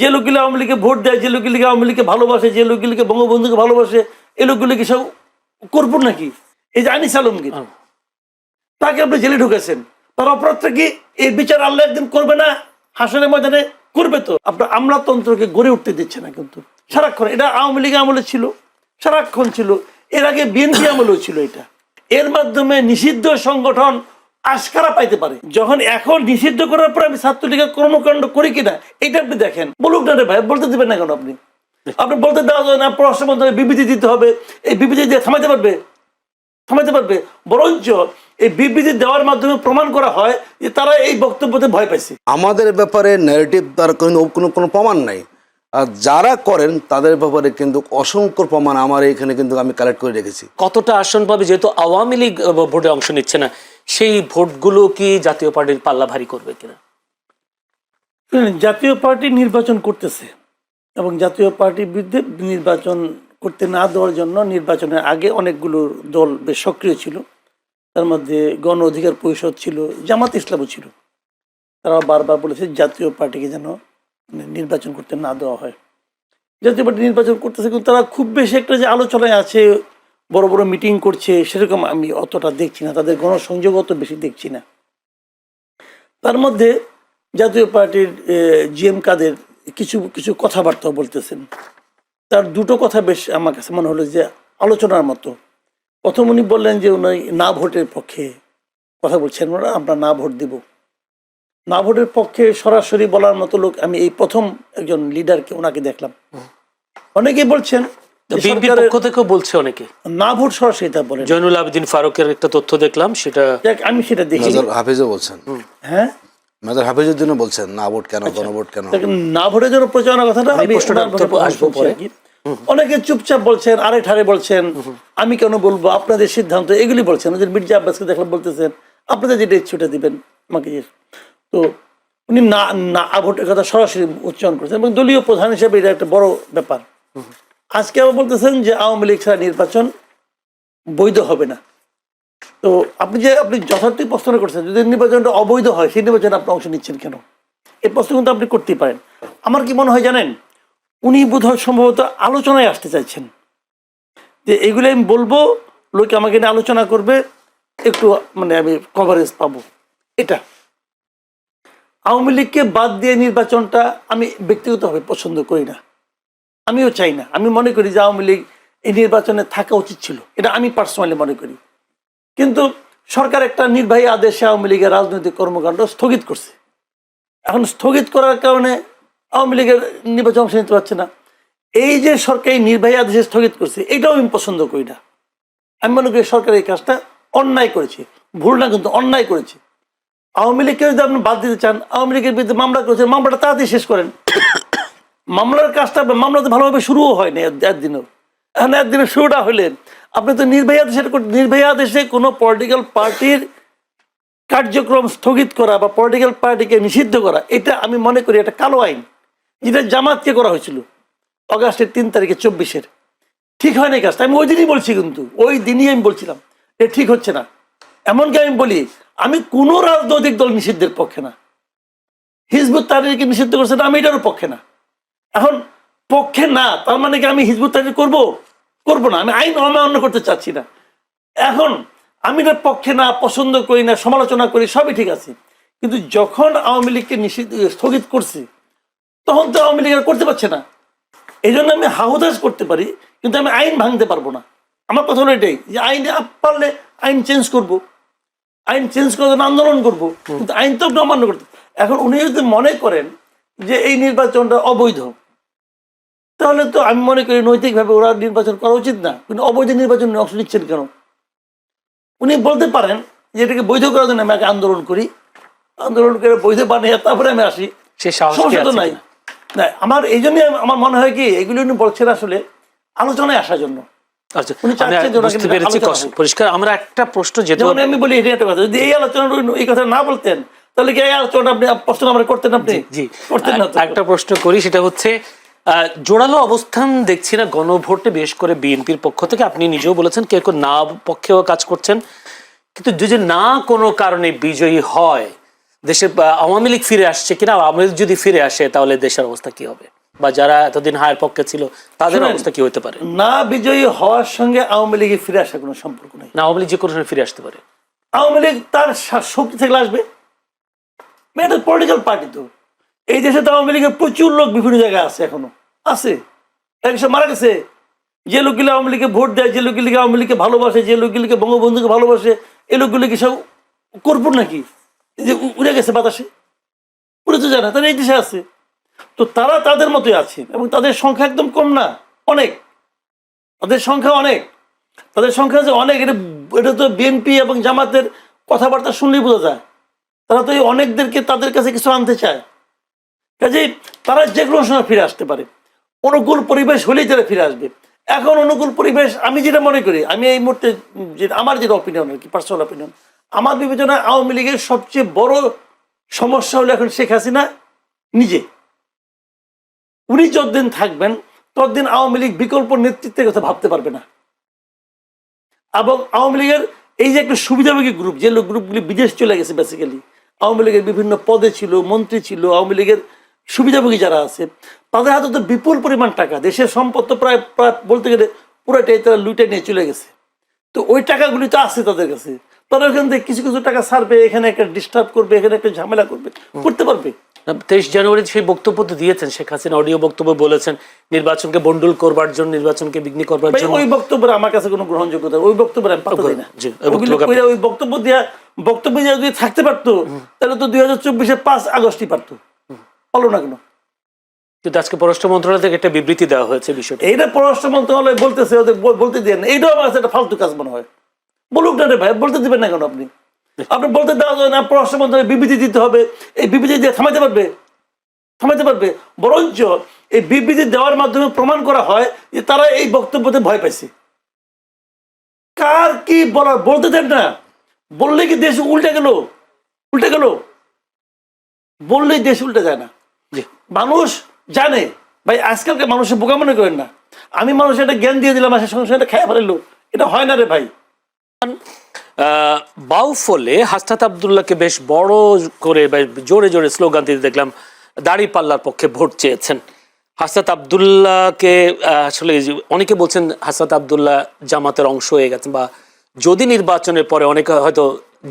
যে লোকগুলো আওয়ামী লীগকে ভোট দেয়, যে লোকগুলি আওয়ামী লীগকে ভালোবাসে, যে লোকগুলিকে বঙ্গবন্ধুকে ভালোবাসে, এই লোকগুলি কি সব করবো নাকি? এই যে আনিস আলমগীর, তাকে আপনি জেলে ঢুকেছেন, তার অপরাধটা কি? এই বিচার আল্লাহ একদিন করবে না? হাসনের ময়দানে করবে তো। আপনার আমলাতন্ত্রকে গড়ে উঠতে দিচ্ছে না কিন্তু সারাক্ষণ। এটা আওয়ামী লীগ আমলে ছিল, সারাক্ষণ ছিল, এর আগে বিএনপি আমলেও ছিল। এটা এর মাধ্যমে নিষিদ্ধ সংগঠন আশকারা পাইতে পারে। যখন এখন নিষিদ্ধ করার পর আমি ছাত্রলীগের কর্মকাণ্ড করি কিনা এটা আপনি দেখেন। বলুক না রে ভাই, বলতে দেবেন না কেন? আপনি আপনি বলতে দেওয়া যায় না, পররাষ্ট্র মন্ত্রণালয়ে বিবৃতি দিতে হবে। এই বিবৃতি দিয়ে থামাইতে পারবে? থামাইতে পারবে? বরঞ্চ এই বিবৃতি দেওয়ার মাধ্যমে প্রমাণ করা হয় যে তারা এই বক্তব্যতে ভয় পাইছে। আমাদের ব্যাপারে ন্যারেটিভ তার কোনো প্রমাণ নাই, আর যারা করেন তাদের ব্যাপারে কিন্তু অসংখ্য প্রমাণ আমার এখানে কিন্তু আমি কালেক্ট করে রেখেছি। কতটা আসন পাবে, যেহেতু আওয়ামী লীগ ভোটে অংশ নিচ্ছে না, সেই ভোটগুলো কি জাতীয় পার্টির পাল্লা ভারী করবে কিনা? জাতীয় পার্টি নির্বাচন করতেছে এবং জাতীয় পার্টির বিরুদ্ধে নির্বাচন করতে না দেওয়ার জন্য নির্বাচনের আগে অনেকগুলো দল বেশ সক্রিয় ছিল। তার মধ্যে গণ অধিকার পরিষদ ছিল, জামাত ইসলামও ছিল। তারা বারবার বলেছে জাতীয় পার্টিকে যেন নির্বাচন করতে না দেওয়া হয়। জাতীয় পার্টি নির্বাচন করতেছে, কিন্তু তারা খুব বেশি একটা যে আলোচনায় আছে, বড় বড় মিটিং করছে, সেরকম আমি অতটা দেখছি না। তাদের গণসংযোগ অত বেশি দেখছি না। তার মধ্যে জাতীয় পার্টির জিএম কাদের কিছু কিছু কথাবার্তা বলতেছেন। তার দুটো কথা বেশ আমার কাছে মনে হলো যে আলোচনার মতো। প্রথম উনি বললেন যে উনি না ভোটের পক্ষে কথা বলছেন, ওরা আমরা না ভোট দিব। না ভোটের পক্ষে সরাসরি বলার মতো লোক আমি এই প্রথম একজন লিডারকে ওনাকে দেখলাম। অনেকেই বলছেন বিএনপির পক্ষ থেকেও বলছে অনেকে না ভোট সরাসরি তা বলেন। জয়নুল আবেদিন ফারুকের একটা তথ্য দেখলাম, সেটা আমি সেটা দেখি। মেজর হাফিজও বলছেন, হ্যাঁ মেজর হাফিজউদ্দিনও বলছেন না ভোট কেন, গণভোট কেন। না ভোটের জন্য প্রচারণার কথাটা আমি আসবো পরে। অনেকে চুপচাপ বলছেন, আরে ঠারে বলছেন, আমি কেন বলবো, আপনাদের সিদ্ধান্ত, এগুলি বলছেন। ওদের মির্জা আব্বাসকে দেখলাম বলতেছেন আপনাদের যেটা ইচ্ছে ওটা দিবেন আমাকে। তো উনি না না ভোটের কথা সরাসরি উচ্চারণ করেছেন এবং দলীয় প্রধান হিসেবে এটা একটা বড় ব্যাপার। আজকে আবার বলতেছেন যে আওয়ামী লীগ ছাড়া নির্বাচন বৈধ হবে না। তো আপনি যথার্থই প্রশ্ন করছেন, যদি নির্বাচনটা অবৈধ হয় সেই নির্বাচনে আপনি অংশ নিচ্ছেন কেন? এই প্রশ্ন কিন্তু আপনি করতেই পারেন। আমার কি মনে হয় জানেন, উনি বোধহয় সম্ভবত আলোচনায় আসতে চাইছেন যে এইগুলো আমি বলবো, লোকে আমাকে নিয়ে আলোচনা করবে, একটু মানে আমি কভারেজ পাবো। এটা আওয়ামী লীগকে বাদ দিয়ে নির্বাচনটা আমি ব্যক্তিগতভাবে পছন্দ করি না, আমিও চাই না। আমি মনে করি যে আওয়ামী লীগ এই নির্বাচনে থাকা উচিত ছিল, এটা আমি পার্সোনালি মনে করি। কিন্তু সরকার একটা নির্বাহী আদেশে আওয়ামী লীগের রাজনৈতিক কর্মকাণ্ড স্থগিত করছে। এখন স্থগিত করার কারণে আওয়ামী লীগের নির্বাচন অংশ নিতে পারছে না। এই যে সরকারি নির্বাহী আদেশে স্থগিত করছে, এটাও আমি পছন্দ করি না। আমি মনে করি সরকার এই কাজটা অন্যায় করেছে, ভুল না কিন্তু অন্যায় করেছে। আওয়ামী লীগকে যদি আপনি বাদ দিতে চান, আওয়ামী লীগের বিরুদ্ধে মামলা করেছেন, মামলাটা তাড়াতাড়ি শেষ করেন। মামলার কাজটা মামলাতে ভালোভাবে শুরুও হয়নি একদিনও। এখন একদিনের শুরুটা হলেন আপনি তো নির্বাহী আদেশে কোনো পলিটিক্যাল পার্টির কার্যক্রম স্থগিত করা বা পলিটিক্যাল পার্টিকে নিষিদ্ধ করা, এটা আমি মনে করি একটা কালো আইন, যেটা জামাতকে করা হয়েছিল অগাস্টের 3 তারিখে 24-এর। ঠিক হয়নি কাজটা, আমি ওই দিনই বলছি, কিন্তু ওই দিনই আমি বলছিলাম যে ঠিক হচ্ছে না। এমনকি আমি বলি আমি কোনো রাজনৈতিক দল নিষিদ্ধের পক্ষে না। হিজবুত তাহরিরকে নিষিদ্ধ করছে না, আমি এটারও পক্ষে না। এখন পক্ষে না তার মানে কি আমি হিজবুত তাহরির করবো না? আমি আইন অমান্য করতে চাচ্ছি না। এখন আমি এটার পক্ষে না, পছন্দ করি না, সমালোচনা করি, সবই ঠিক আছে। কিন্তু যখন আওয়ামী লীগকে স্থগিত করছে, তখন তো আওয়ামী লীগ করতে পারছে না। এই জন্য আমি হাহুদাস করতে পারি, কিন্তু আমি আইন ভাঙতে পারবো না। আমার কথা হলো এটাই যে আইন পারলে আইন চেঞ্জ করবো, আইন চেঞ্জ করার জন্য আন্দোলন করবো, কিন্তু আইন তো অমান্য করতে। এখন উনি যদি মনে করেন যে এই নির্বাচনটা অবৈধ, তাহলে তো আমি মনে করি নৈতিকভাবে ওরা নির্বাচন করা উচিত না। কিন্তু অবৈধ নির্বাচনে অংশ নিচ্ছেন কেন? উনি বলতে পারেন যে এটাকে বৈধ করার জন্য আমি আগে আন্দোলন করি, আন্দোলন করে বৈধ বানিয়ে তারপরে আমি আসি, সমস্যা তো নাই। না, আমার এই জন্য আমার মনে হয় কি এগুলি উনি বলছেন আসলে আলোচনায় আসার জন্য। পরিষ্কার। আমরা একটা প্রশ্ন, যেটা আমি বলি এটা একটা কথা, যদি এই আলোচনা এই কথা না বলতেন তাহলে কি এই আলোচনা আপনি প্রশ্ন আমরা করতেন? আপনি করতেন না। একটা প্রশ্ন করি, সেটা হচ্ছে জোরালো অবস্থান দেখছি না গণভোটে, বিশেষ করে বিএনপির পক্ষ থেকে। আপনি নিজেও বলেছেন কেউ না পক্ষেও কাজ করছেন, কিন্তু যদি না কোনো কারণে বিজয়ী হয়, দেশে আওয়ামী লীগ ফিরে আসছে কিনা, আওয়ামী লীগ যদি ফিরে আসে তাহলে দেশের অবস্থা কি হবে, বা যারা এতদিন হায়ের পক্ষে ছিল তাদের শুনেন, অবস্থা কি হতে পারে? না বিজয়ী হওয়ার সঙ্গে আওয়ামী লীগের ফিরে আসার কোনো সম্পর্ক নেই। না, আওয়ামী লীগ যে কোনো সময় ফিরে আসতে পারে। আওয়ামী লীগ তার শক্তি থেকে আসবে, এটা পলিটিক্যাল পার্টি। তো এই দেশে তো আওয়ামী লীগের প্রচুর লোক বিভিন্ন জায়গায় আছে, এখনো আছে। একসব মারা গেছে, যে লোকগুলো আওয়ামী লীগকে ভোট দেয়, যে লোকগুলিকে আওয়ামী লীগকে ভালোবাসে, যে লোকগুলিকে বঙ্গবন্ধুকে ভালোবাসে, এই লোকগুলি কি সব করবো নাকি যে উড়ে গেছে বাতাসে? উড়ে তো যায় না, তারা এই দেশে আছে। তো তারা তাদের মতোই আছে, এবং তাদের সংখ্যা একদম কম না, অনেক। তাদের সংখ্যা অনেক, তাদের সংখ্যা যে অনেক, এটা তো বিএনপি এবং জামাতের কথাবার্তা শুনলেই বোঝা যায়। তারা তো এই অনেকদেরকে তাদের কাছে কিছু আনতে চায়, কাজেই তারা যে কোনো সময় ফিরে আসতে পারে। অনুকূল পরিবেশ হলেই তারা ফিরে আসবে। এখন অনুকূল পরিবেশ আমি যেটা মনে করি, আমি এই মুহূর্তে আমার যেটা অপিনিয়ন আর কি, পার্সোনাল অপিনিয়ন, আমার বিবেচনায় আওয়ামী লীগের সবচেয়ে বড় সমস্যা হলো এখন শেখ হাসিনা নিজে। উনি যতদিন থাকবেন ততদিন আওয়ামী লীগ বিকল্প নেতৃত্বের কথা ভাবতে পারবে না। এবং আওয়ামী লীগের এই যে একটা সুবিধাভোগী গ্রুপ, যে গ্রুপগুলি বিদেশ চলে গেছে, বেসিক্যালি আওয়ামী লীগের বিভিন্ন পদে ছিল, মন্ত্রী ছিল, আওয়ামী লীগের সুবিধাভোগী যারা আছে, তাদের হাতে তো বিপুল পরিমাণ টাকা, দেশের সম্পদ তো প্রায় প্রায় বলতে গেলে পুরোটাই তারা লুটে নিয়ে চলে গেছে। তো ওই টাকাগুলি তো আছে তাদের কাছে, তারা ওখান থেকে কিছু কিছু টাকা ছাড়বে, এখানে একটা ডিস্টার্ব করবে, এখানে একটা ঝামেলা করবে, করতে পারবে। 23 জানুয়ারি সেই বক্তব্য তো দিয়েছেন শেখ হাসিনা, অডিও বক্তব্য বলেছেন নির্বাচনকে বন্ডুল করবার জন্য, নির্বাচনকে বিঘ্ন করবার জন্য। ওই বক্তব্যের আমার কাছে কোনো গ্রহণযোগ্যতা, ওই বক্তব্যের আমি পাত্তা দিই না। জি, ওই বক্তব্য দিয়ে যদি থাকতে পারতো তাহলে তো 2024-এর 5 আগস্টই পারতো, হলো না কেন? কিন্তু আজকে পররাষ্ট্র মন্ত্রণালয় থেকে একটা বিবৃতি দেওয়া হয়েছে বিষয়টা। এইটা পররাষ্ট্র মন্ত্রণালয় বলতেছে, ওদের বলতে দেন, এইটাও আমার কাছে একটা ফালতু কাজ মনে হয়। বলুক না রে ভাই, বলতে দিবেন না কেন? আপনি আপনি বলতে দেওয়া যায় না, পররাষ্ট্র মন্ত্রণালয় বিবৃতি দিতে হবে, এই বিবৃতি দিয়ে থামাইতে পারবে? থামাইতে পারবে? বরঞ্চ এই বিবৃতি দেওয়ার মাধ্যমে প্রমাণ করা হয় যে তারা এই বক্তব্যতে ভয় পাইছে। কার কি বলার বলতে দেন না, বললে কি দেশ উল্টে গেল? উল্টে গেল বললেই দেশ উল্টে যায় না। মানুষ জানে ভাই, আজকালকার মানুষের বোকা মনে করেন না। আমি মানুষের একটা জ্ঞান দিয়ে দিলাম, আসে সঙ্গে সঙ্গে খেয়ে ফেললো, এটা হয় না রে ভাই। বাউফলে হাসনাত আব্দুল্লাহকে বেশ বড় করে জোরে জোরে স্লোগান দিতে দেখলাম, দাড়িপাল্লার পক্ষে ভোট চেয়েছেন। হাসনাত আব্দুল্লাহকে আসলে অনেকে বলছেন হাসনাত আব্দুল্লাহ জামাতের অংশ হয়ে গেছেন, বা যদি নির্বাচনের পরে অনেকে হয়তো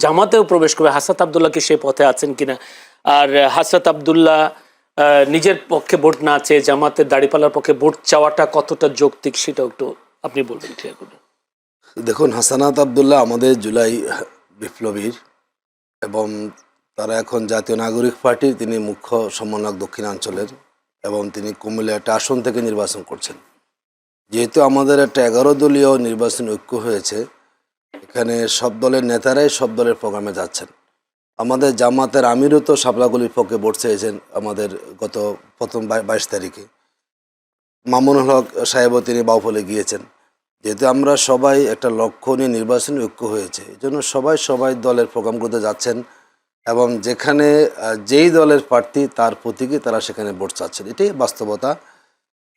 জামাতেও প্রবেশ করবে, হাসনাত আব্দুল্লাহকে সেই পথে আছেন কিনা। আর হাসনাত আব্দুল্লাহ নিজের পক্ষে ভোট না চেয়ে জামাতের দাড়িপাল্লার পক্ষে ভোট চাওয়াটা কতটা যৌক্তিক, সেটাও একটু আপনি বলবেন। ঠিক আছে, দেখুন, হাসানাত আব্দুল্লাহ আমাদের জুলাই বিপ্লবীর, এবং তারা এখন জাতীয় নাগরিক পার্টির তিনি মুখ্য সমন্বয়ক দক্ষিণাঞ্চলের, এবং তিনি কুমিল্লা একটা আসন থেকে নির্বাচন করছেন। যেহেতু আমাদের একটা 11 দলীয় নির্বাচন ঐক্য হয়েছে, এখানে সব দলের নেতারাই সব দলের প্রোগ্রামে যাচ্ছেন। আমাদের জামাতের আমিরও তো শাপলাগুলির পক্ষে ভোট চেয়েছেন আমাদের গত প্রথম 22 তারিখে। মামুনুল হক সাহেবও তিনি বাউফলে গিয়েছেন। যেহেতু আমরা সবাই একটা লক্ষ্য নিয়ে নির্বাচনে ঐক্য হয়েছে, এই জন্য সবাই দলের প্রোগ্রামগুলোতে যাচ্ছেন, এবং যেখানে যেই দলের প্রার্থী তার প্রতীকে তারা সেখানে ভোট চাচ্ছেন, এটাই বাস্তবতা।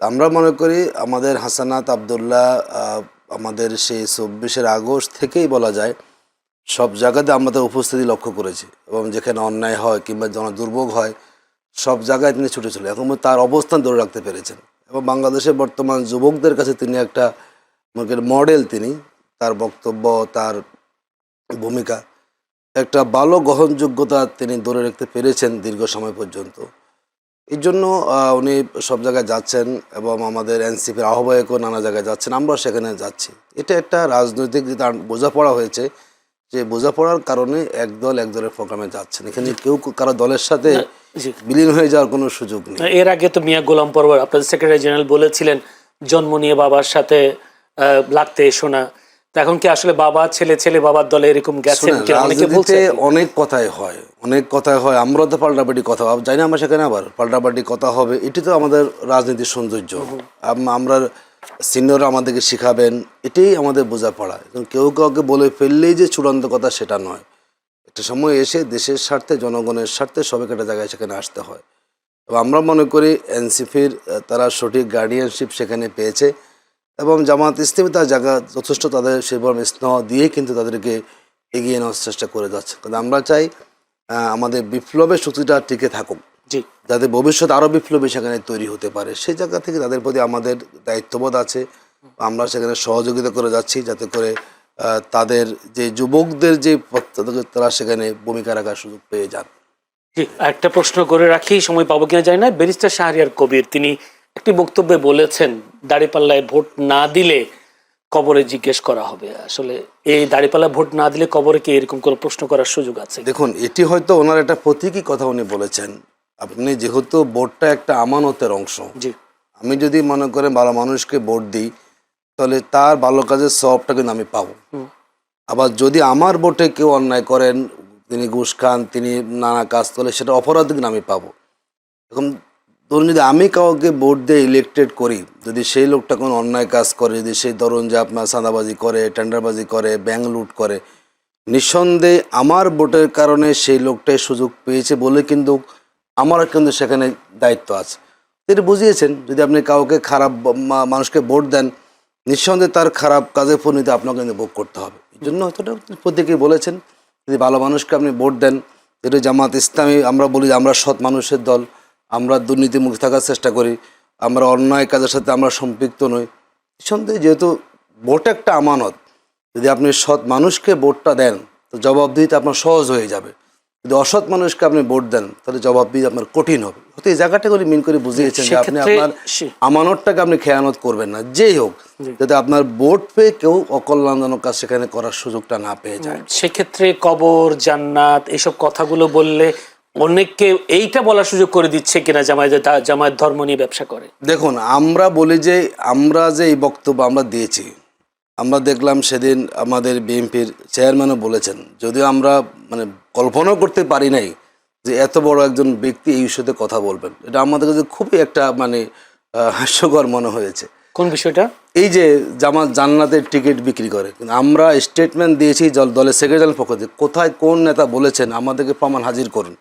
আমরা মনে করি আমাদের হাসানাত আব্দুল্লাহ আমাদের সেই 24 আগস্ট থেকেই বলা যায় সব জায়গাতে আমাদের উপস্থিতি লক্ষ্য করেছি, এবং যেখানে অন্যায় হয় কিংবা দুর্ভোগ হয় সব জায়গায় তিনি ছুটে চলে, এখন তার অবস্থান ধরে রাখতে পেরেছেন। এবং বাংলাদেশের বর্তমান যুবকদের কাছে তিনি একটা মডেল। তিনি তার বক্তব্য, তার ভূমিকা, একটা ভালো গ্রহণযোগ্যতা তিনি ধরে রাখতে পেরেছেন দীর্ঘ সময় পর্যন্ত। এই জন্য উনি সব জায়গায় যাচ্ছেন, এবং আমাদের এনসিপির আহ্বায়কও নানা জায়গায় যাচ্ছেন, আমরা সেখানে যাচ্ছি। এটা একটা রাজনৈতিক যেটা বোঝাপড়া হয়েছে, যে বোঝাপড়ার কারণে এক দলের প্রোগ্রামে যাচ্ছেন। এখানে কেউ কারো দলের সাথে বিলীন হয়ে যাওয়ার কোনো সুযোগ নেই। এর আগে তো মিয়া গোলাম পরওয়ার আপনাদের সেক্রেটারি জেনারেল বলেছিলেন জন্ম নিয়ে বাবার সাথে লাগতে এসো না। এখন কি আসলে বাবা ছেলে ছেলে বাবার দলে এরকম গেছেন? অনেক কথাই হয়, আমরা তো পাল্টাপাল্টি কথা জানি না, আমরা সেখানে আবার পাল্টাপাল্টি কথা হবে, এটি তো আমাদের রাজনীতির সৌন্দর্য। আমরা সিনিয়ররা আমাদেরকে শিখাবেন, এটাই আমাদের বোঝাপড়া। কেউ কাউকে বলে ফেললেই যে চূড়ান্ত কথা সেটা নয়। একটা সময় এসে দেশের স্বার্থে, জনগণের স্বার্থে সবাইকে একটা জায়গায় সেখানে আসতে হয়। এবং আমরা মনে করি এনসিপির তারা সঠিক গার্ডিয়ানশিপ সেখানে পেয়েছে, এবং জামাত ইসলামী তার জায়গা যথেষ্ট তাদের সেভাবে স্নেহ দিয়ে কিন্তু তাদেরকে এগিয়ে নেওয়ার চেষ্টা করে যাচ্ছে। কারণ আমরা চাই আমাদের বিপ্লবের শক্তিটা টিকে থাকুক, জি, যাতে ভবিষ্যতে আরও বিপ্লবী সেখানে তৈরি হতে পারে, সেই জায়গা থেকে তাদের প্রতি আমাদের দায়িত্ববোধ আছে। আমরা সেখানে সহযোগিতা করে যাচ্ছি যাতে করে তাদের যে যুবকদের যে তারা সেখানে ভূমিকা রাখার সুযোগ পেয়ে যান। জি, একটা প্রশ্ন করে রাখি, সময় পাবো কিনা জানি না। ব্যারিস্টার শাহরিয়ার কবির তিনি একটি বক্তব্যে বলেছেন দাঁড়িপাল্লায় ভোট না দিলে কবরে জিজ্ঞেস করা হবে। আসলে এই দাঁড়িপাল্লায় ভোট না দিলে কবরে কি এরকম কোনো প্রশ্ন করার সুযোগ আছে? দেখুন, এটি হয়তো ওনার একটা প্রতীকী কথা উনি বলেছেন। আপনি যেহেতু ভোটটা একটা আমানতের অংশ, জি, আমি যদি মনে করেন ভালো মানুষকে ভোট দিই তাহলে তার ভালো কাজের সবটা কিন্তু আমি পাবো। আবার যদি আমার ভোটে কেউ অন্যায় করেন, তিনি ঘুষ খান, তিনি নানা কাজ করলে সেটা অপরাধ কিন্তু আমি পাবো। এখন ধরুন যদি আমি কাউকে ভোট দিয়ে ইলেক্টেড করি, যদি সেই লোকটা কোনো অন্যায় কাজ করে, যদি সেই ধরুন যে আপনার চাঁদাবাজি করে, টেন্ডারবাজি করে, ব্যাংক লুট করে, নিঃসন্দেহে আমার ভোটের কারণে সেই লোকটাই সুযোগ পেয়েছে বলে কিন্তু আমারও কিন্তু সেখানে দায়িত্ব আছে। তিনি বুঝিয়েছেন যদি আপনি কাউকে খারাপ মানুষকে ভোট দেন, নিঃসন্দেহে তার খারাপ কাজের পরিণতি আপনাকে কিন্তু ভোগ করতে হবে। এই জন্য হয়তোটা প্রত্যেকেই বলেছেন যদি ভালো মানুষকে আপনি ভোট দেন, যেটা জামাত ইসলামী আমরা বলি যে আমরা সৎ মানুষের দল, আমরা দুর্নীতিমুক্ত থাকার চেষ্টা করি, আমরা অন্যায় কাজের সাথে আমরা সম্পৃক্ত নই। নিঃসন্দেহে যেহেতু ভোট একটা আমানত, যদি আপনি সৎ মানুষকে ভোটটা দেন তো জবাবদিহিতে আপনার সহজ হয়ে যাবে। যদি অসৎ মানুষকে আপনি ভোট দেন তাহলে জবাবদিহি আপনার কঠিন হবে। হয়তো এই জায়গাটাগুলি মিন করে বুঝিয়েছেন যে আপনি আপনার আমানতটাকে আপনি খেয়ানত করবেন না, যেই হোক, যাতে আপনার ভোট পেয়ে কেউ অকল্যাণজনক কাজ সেখানে করার সুযোগটা না পেয়ে যায়। সেক্ষেত্রে কবর, জান্নাত এইসব কথাগুলো বললে অনেককে এইটা বলার সুযোগ করে দিচ্ছে কিনা জামায়াত ধর্ম নিয়ে ব্যবসা করে? দেখুন, আমরা বলি যে আমরা যে এই বক্তব্য আমরা দিয়েছি, আমরা দেখলাম সেদিন আমাদের বিএনপির চেয়ারম্যানও বলেছেন, যদিও আমরা মানে কল্পনাও করতে পারি নাই যে এত বড় একজন ব্যক্তি এই ইস্যুতে কথা বলবেন। এটা আমাদের কাছে খুবই একটা মানে হাস্যকর মনে হয়েছে। কোন বিষয়টা? এই যে জামাত জান্নাতের টিকিট বিক্রি করে, কিন্তু আমরা স্টেটমেন্ট দিয়েছি দলের সেক্রেটারির পক্ষ থেকে, কোথায় কোন নেতা বলেছেন আমাদেরকে প্রমাণ হাজির করুন।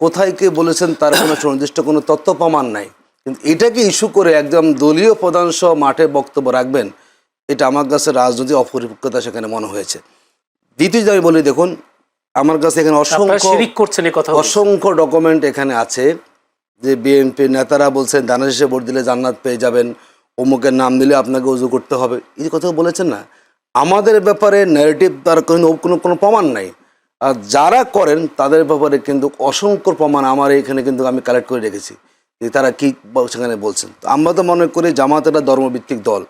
কোথায় কে বলেছেন তার কোনো সুনির্দিষ্ট কোনো তথ্য প্রমাণ নাই, কিন্তু এটাকে ইস্যু করে একদম দলীয় প্রধান সহ মাঠে বক্তব্য রাখবেন, এটা আমার কাছে রাজনৈতিক অপরিপক্কতা সেখানে মনে হয়েছে। দ্বিতীয় আমি বলি, দেখুন আমার কাছে এখানে অসংখ্য ডকুমেন্ট এখানে আছে যে বিএনপির নেতারা বলছেন দানা শেষে ভোট দিলে জান্নাত পেয়ে যাবেন, অমুকের নাম দিলে আপনাকে উজু করতে হবে, এই কথা বলেছেন না। আমাদের ব্যাপারে ন্যারেটিভ তার কোনো প্রমাণ নাই, আর যারা করেন তাদের ব্যাপারে কিন্তু অসংখ্য প্রমাণ আমার এখানে কিন্তু আমি কালেক্ট করে রেখেছি যে তারা কী সেখানে বলছেন। তো আমরা তো মনে করি জামাত একটা ধর্মভিত্তিক দল,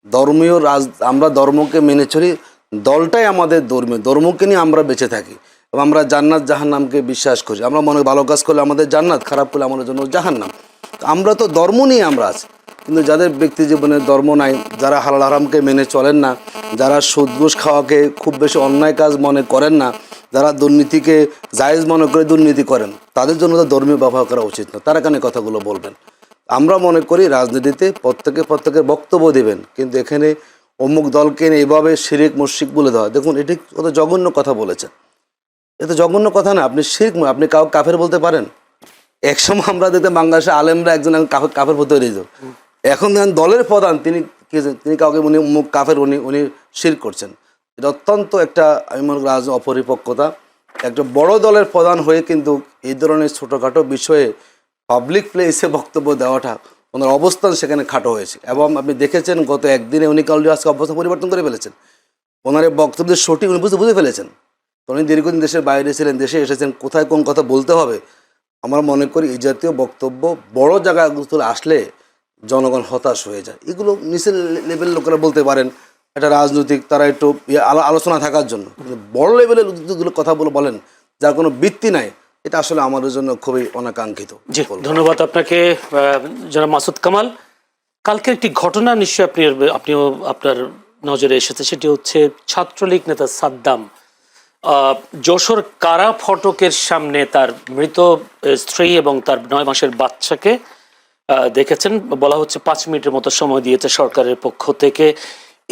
ধর্মীয় আমরা ধর্মকে মেনে চলি, দলটাই আমাদের ধর্মকে নিয়ে আমরা বেঁচে থাকি এবং আমরা জান্নাত জাহান্নামকে বিশ্বাস করি। আমরা মনে ভালো কাজ করলে আমাদের জান্নাত, খারাপ করলে আমাদের জন্য জাহান্নাম। আমরা তো ধর্ম নিয়ে আমরা আছি, কিন্তু যাদের ব্যক্তি জীবনে ধর্ম নাই, যারা হালাল হারামকে মেনে চলেন না, যারা সুদ ঘুষ খাওয়াকে খুব বেশি অন্যায় কাজ মনে করেন না, যারা দুর্নীতিকে জায়েজ মনে করে দুর্নীতি করেন, তাদের জন্য তো ধর্মীয় ব্যবহার করা উচিত না। তারা কেন কথাগুলো বলবেন? আমরা মনে করি রাজনীতিতে প্রত্যেকের বক্তব্য দেবেন, কিন্তু এখানে অমুক দলকে এভাবে শিরিক মুশরিক বলে দেওয়া, দেখুন এটি কত জঘন্য কথা বলেছেন। এত জঘন্য কথা না। আপনি শিরিক, আপনি কাউকে কাফের বলতে পারেন? একসময় আমরা দেখতে বাংলাদেশে আলেমরা একজন কাফের হতে হয়ে যেত, এখন দলের প্রধান তিনি কাউকে উনি মুখ কাফের, উনি শিরক করছেন। এটা অত্যন্ত একটা আমি মনে করি অপরিপক্কতা। একটা বড় দলের প্রধান হয়ে কিন্তু এই ধরনের ছোটোখাটো বিষয়ে পাবলিক প্লেসে বক্তব্য দেওয়াটা ওনার অবস্থান সেখানে খাটো হয়েছে। এবং আপনি দেখেছেন গত একদিনে উনি কালকে আজকে অবস্থান পরিবর্তন করে ফেলেছেন। ওনার বক্তব্যের সঠিক উনি বুঝে ফেলেছেন। উনি দীর্ঘদিন দেশের বাইরে ছিলেন, দেশে এসেছেন, কোথায় কোন কথা বলতে হবে। আমরা মনে করি এই জাতীয় বক্তব্য বড় জায়গাগুলো আসলে জনগণ হতাশ হয়ে যায়। এগুলো নিচের লেভেলের লোকেরা বলতে পারেন, এটা রাজনৈতিক, তারা একটু আলোচনা থাকার জন্য। বড় লেভেলের যেগুলো কথা বলেন যার কোনো ভিত্তি নাই, এটা আসলে আমাদের জন্য খুবই অনাকাঙ্ক্ষিত। জি, ধন্যবাদ আপনাকে জনাব মাসুদ কামাল। কালকে একটি ঘটনা নিশ্চয়ই আপনিও আপনার নজরে এসেছে, সেটি হচ্ছে ছাত্রলীগ নেতা সাদ্দাম যশোর কারা ফটকের সামনে তার মৃত স্ত্রী এবং তার 9 মাসের বাচ্চাকে দেখেছেন। বলা হচ্ছে 5 মিনিটের মতো সময় দিয়েছে সরকারের পক্ষ থেকে।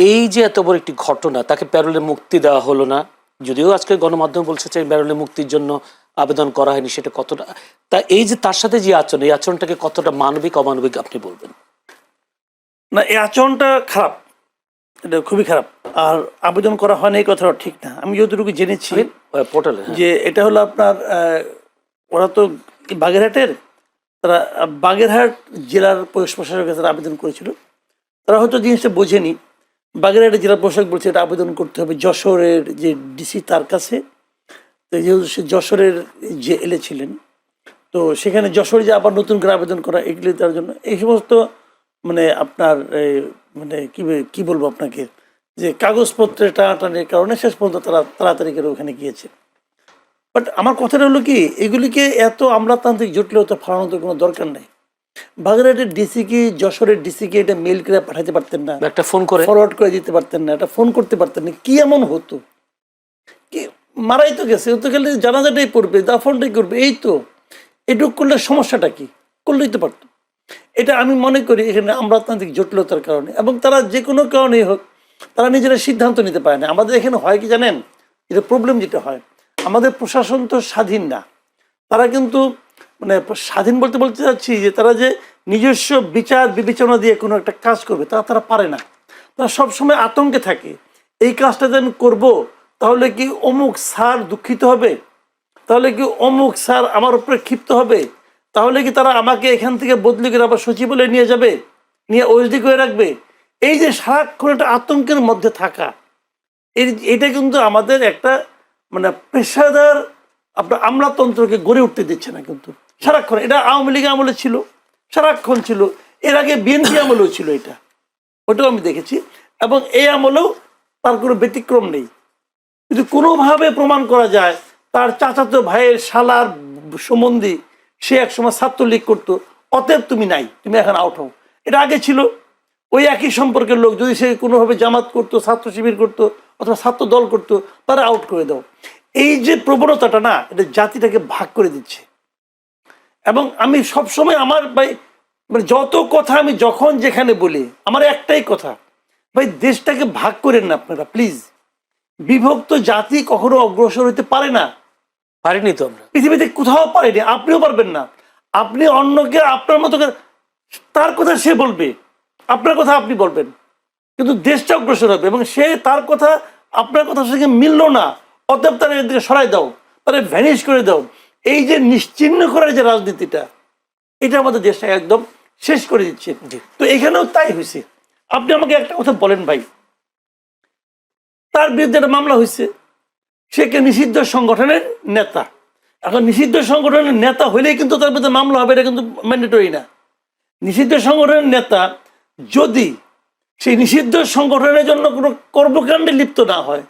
এই যে এত বড় একটি ঘটনা, তাকে প্যারোলে মুক্তি দেওয়া হলো না, যদিও আজকে গণমাধ্যম বলছে যে প্যারোলে মুক্তির জন্য আবেদন করা হয়নি, সেটা কতটা, তা এই যে তার সাথে যে আচরণ, এই আচরণটাকে কতটা মানবিক অমানবিক আপনি বলবেন? না, এই আচরণটা খারাপ, এটা খুবই খারাপ। আর আবেদন করা হয়নি এই কথাটা ঠিক না। আমি যতটুকু জেনেছি পোর্টালে যে এটা হলো আপনার ওরা তো বাগেরহাটের, তারা বাগেরহাট জেলার পুলিশ প্রশাসকের কাছে আবেদন করেছিল। তারা হয়তো জিনিসটা বোঝেনি। বাগেরহাটের জেলা প্রশাসক বলছে এটা আবেদন করতে হবে যশোরের যে ডিসি তার কাছে। তো যেহেতু সে যশোরের যে এলে ছিলেন, তো সেখানে যশোরে যে আবার নতুন করে আবেদন করা, এগুলি তার জন্য এই সমস্ত মানে আপনার মানে কি বলবো আপনাকে, যে কাগজপত্রের টানাটানির কারণে শেষ পর্যন্ত তারা তাড়াতাড়ি করে ওখানে গিয়েছে। বাট আমার কথাটা হলো কি, এগুলিকে এত আমলাতান্ত্রিক জটিলতা ফালানোর তো কোনো দরকার নেই। বাগেরহাটের ডিসি কি যশোরের ডিসিকে এটা মেল করে পাঠাতে পারতেন না? একটা ফোন করে ফরওয়ার্ড করে দিতে পারতেন না? এটা ফোন করতে পারতেন না? কি এমন হতো? কি মারাই তো গেছে, ও তো গেলে জানাজাটাই পড়বে, দাফনটাই করবে, এই তো। এটুক করলে সমস্যাটা কি? করলেই তো পারতো। এটা আমি মনে করি এখানে আমলাতান্ত্রিক জটিলতার কারণে, এবং তারা যে কোনো কারণেই হোক তারা নিজেরা সিদ্ধান্ত নিতে পারে না। আমাদের এখানে হয় কি জানেন, এটা প্রবলেম যেটা হয়, আমাদের প্রশাসন তো স্বাধীন না। তারা কিন্তু মানে স্বাধীন বলতে বলতে চাচ্ছি যে তারা যে নিজস্ব বিচার বিবেচনা দিয়ে কোনো একটা কাজ করবে তারা পারে না। তারা সবসময় আতঙ্কে থাকে, এই কাজটা যে আমি করবো তাহলে কি অমুক স্যার দুঃখিত হবে, তাহলে কি অমুক স্যার আমার উপরে ক্ষিপ্ত হবে, তাহলে কি তারা আমাকে এখান থেকে বদলি করে আবার সচিবালয়ে নিয়ে যাবে, নিয়ে ওএসডি করে রাখবে। এই যে সারাক্ষণ একটা আতঙ্কের মধ্যে থাকা, এটা কিন্তু আমাদের একটা মানে পেশাদার আপনার আমলাতন্ত্রকে গড়ে উঠতে দিচ্ছে না। কিন্তু সারাক্ষণ এটা আওয়ামী লীগ আমলে ছিল, সারাক্ষণ ছিল, এর আগে বিএনপি আমলেও ছিল, এটা ওটাও আমি দেখেছি, এবং এই আমলেও তার কোনো ব্যতিক্রম নেই। যদি কোনোভাবে প্রমাণ করা যায় তার চাচাতো ভাইয়ের শালার সম্বন্ধী সে একসময় ছাত্রলীগ করতো, অতএব তুমি নাই, তুমি এখন আউট হও, এটা আগে ছিল। ওই একই সম্পর্কের লোক যদি সে কোনোভাবে জামাত করতো, ছাত্র শিবির করতো, অথবা ছাত্র দল করতো, তারা আউট করে দাও। এই যে প্রবণতাটা না, এটা জাতিটাকে ভাগ করে দিচ্ছে। এবং আমি সবসময় আমার ভাই মানে যত কথা আমি যখন যেখানে বলি, আমার একটাই কথা, ভাই দেশটাকে ভাগ করেন না আপনারা প্লিজ। বিভক্ত জাতি কখনো অগ্রসর হইতে পারে না, পারিনি তো আমরা, পৃথিবীতে কোথাও পারেনি, আপনিও পারবেন না। আপনি অন্যকে আপনার মতো তার কথা সে বলবে, আপনার কথা আপনি বলবেন, কিন্তু দেশটা অগ্রসর হবে। এবং সে তার কথা আপনার কথার সঙ্গে মিলল না, অতএব তারা এদিকে সরাই দাও, তারা ভ্যানিশ করে দাও। এই যে নিশ্চিহ্ন করার যে রাজনীতিটা, এটা আমাদের দেশটাকে একদম শেষ করে দিচ্ছে। তো এখানেও তাই হয়েছে। আপনি আমাকে একটা কথা বলেন ভাই, তার বিরুদ্ধে একটা মামলা হয়েছে, সে কে নিষিদ্ধ সংগঠনের নেতা। এখন নিষিদ্ধ সংগঠনের নেতা হইলেই কিন্তু তার বিরুদ্ধে মামলা হবে, এটা কিন্তু ম্যান্ডেটরি না। নিষিদ্ধ সংগঠনের নেতা যদি সেই নিষিদ্ধ সংগঠনের জন্য কোনো কর্মকাণ্ডে লিপ্ত না হয়,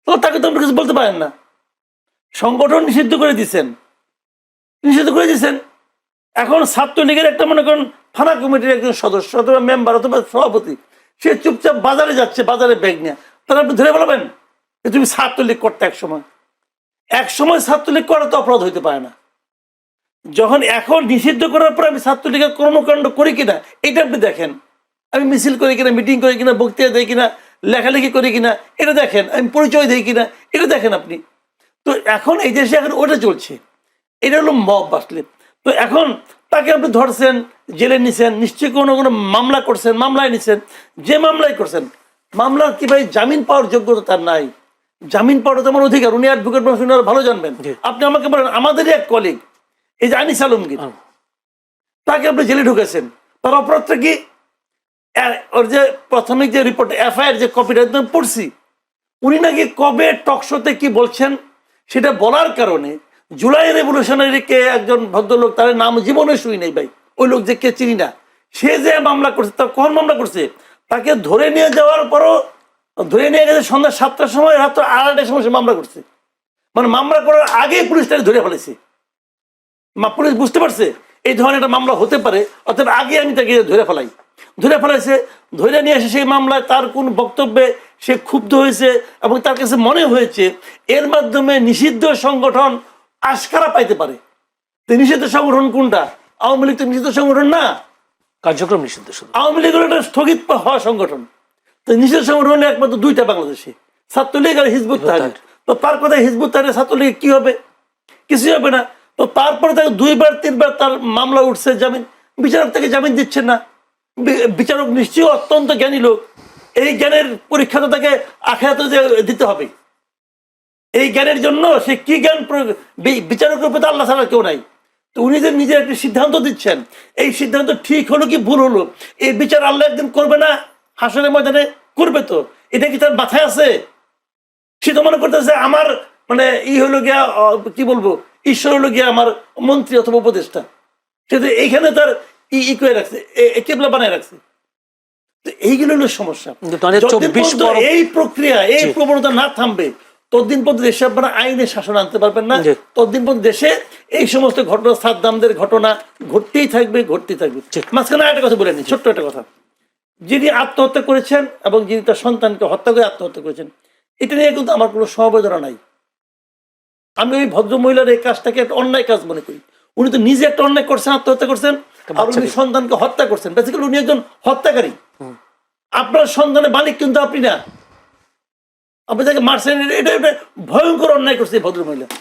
তো তাকে তো আপনি কিছু বলতে পারেন না। সংগঠন নিষিদ্ধ করে দিচ্ছেন, এখন ছাত্রলীগের একটা মনে করেন থানা কমিটির একজন সদস্য অথবা মেম্বার অথবা সভাপতি, সে চুপচাপ বাজারে যাচ্ছে, বাজারে ব্যাগ নিয়ে, তারা আপনি ধরে বলবেন যে তুমি ছাত্রলীগ করতে? এক সময় ছাত্রলীগ করা তো অপরাধ হইতে পারে না। যখন এখন নিষিদ্ধ করার পর আমি ছাত্রলীগের কর্মকাণ্ড করি কিনা এটা আপনি দেখেন, আমি মিছিল করি কিনা, মিটিং করি কিনা, বক্তৃতা দেই কিনা, লেখালেখি করি কিনা এটা দেখেন, আমি পরিচয় দিই কিনা এটা দেখেন আপনি। তো এখন এই দেশে এখন ওটা চলছে, এটা হলো মব বাসলে। তো এখন তাকে আপনি ধরছেন, জেলে নিছেন, নিশ্চয়ই কোনো কোনো মামলা করছেন, মামলায় নিছেন, যে মামলায় করছেন, মামলার কি ভাই জামিন পাওয়ার যোগ্যতা তার নাই? জামিন পাওয়ার তেমন অধিকার, উনি অ্যাডভোকেট ভালো জানবেন। আপনি আমাকে বলেন, আমাদেরই এক কলিগ এই যে আনিস আলমগীর, তাকে আপনি জেলে ঢুকেছেন, তার অপরাধটা কি? ওর যে প্রাথমিক যে রিপোর্ট এফআইআর যে কপিটা একদম পড়ছি, উনি নাকি কবে টকশোতে কি বলছেন সেটা বলার কারণে জুলাই রেভলিউশনারিকে একজন ভদ্রলোক, তার নাম জীবনে শুই নেই ভাই, ওই লোক যে কে চিনি না, সে যে মামলা করছে, তার কখন মামলা করছে? তাকে ধরে নিয়ে যাওয়ার পরও, ধরে নিয়ে গেছে সন্ধ্যা 7টার সময়, রাত 8টার সময় সে মামলা করছে। মানে মামলা করার আগেই পুলিশ তাকে ধরে ফেলেছে। পুলিশ বুঝতে পারছে এই ধরনের একটা মামলা হতে পারে, অর্থাৎ আগে আমি তাকে ধরে ফেলাইছে। ধরে নিয়ে এসে সেই মামলায় তার কোন বক্তব্যে সে ক্ষুব্ধ হয়েছে এবং তার কাছে মনে হয়েছে এর মাধ্যমে নিষিদ্ধ সংগঠন আশকারা পাইতে পারে। তো নিষিদ্ধ সংগঠন কোনটা? আওয়ামী লীগ তো নিষিদ্ধ সংগঠন না, কার্যক্রম নিষিদ্ধ। আওয়ামী লীগের একটা স্থগিত হওয়া সংগঠন। তো নিষিদ্ধ সংগঠন একমাত্র দুইটা বাংলাদেশে, ছাত্রলীগ আর হিজবুত তাহরির। তো তার কথা হিজবুত তাহরির ছাত্রলীগ কি হবে? কিছুই হবে না। তো তারপরে তাকে 2বার 3বার তার মামলা উঠছে, জামিন, বিচারক তাকে জামিন দিচ্ছেন না। বিচারক নিশ্চয়ই অত্যন্ত জ্ঞানী লোক, এই জ্ঞানের পরীক্ষা তো তাকে আখেরাতে দিতে হবে। এই জ্ঞানের জন্য সে কি জ্ঞান বিচারকের উপর আল্লাহ ছাড়া কেউ নাই। তো উনি যে নিজের একটি সিদ্ধান্ত দিচ্ছেন, এই সিদ্ধান্ত ঠিক হলো কি ভুল হলো, এই বিচার আল্লাহ একদিন করবে না, হাসরের ময়দানে করবে। তো এটা কি তার মাথায় আছে? সে তো মনে করতেছে আমার মানে হলো গিয়া কি বলবো, ঈশ্বর হলো গিয়া আমার মন্ত্রী অথবা উপদেষ্টা। সে তো এইখানে তার করে রাখছে, কেবলা বানায় রাখছে। তো এইগুলো হলো সমস্যা। এই প্রক্রিয়া, এই প্রবণতা না থামবে, ততদিন পর্যন্ত দেশে আপনারা আইনে শাসন আনতে পারবেন না। ততদিন পর্যন্ত দেশে এই সমস্ত ঘটনা, সাদ্দামদের ঘটনা ঘটতেই থাকবে, ঘটতেই থাকবে। মাঝখানে একটা কথা বলে নি, ছোট্ট একটা কথা। যিনি আত্মহত্যা করেছেন এবং যিনি তার সন্তানকে হত্যা করে আত্মহত্যা করেছেন, এটা নিয়ে কিন্তু আমার কোনো সমবেদনা নাই। আমি ওই ভদ্র মহিলার এই কাজটাকে একটা অন্যায় কাজ মনে করি। উনি তো নিজে একটা অন্যায় করছেন, আত্মহত্যা করছেন, আর উনি সন্তানকে হত্যা করছেন। বেসিক্যালি উনি একজন হত্যাকারী। আপনার সন্তানের মালিক কিন্তু আপনি না, আপনি তাকে মারছেন। এটা ভয়ঙ্কর অন্যায় করছে ভদ্র মহিলা।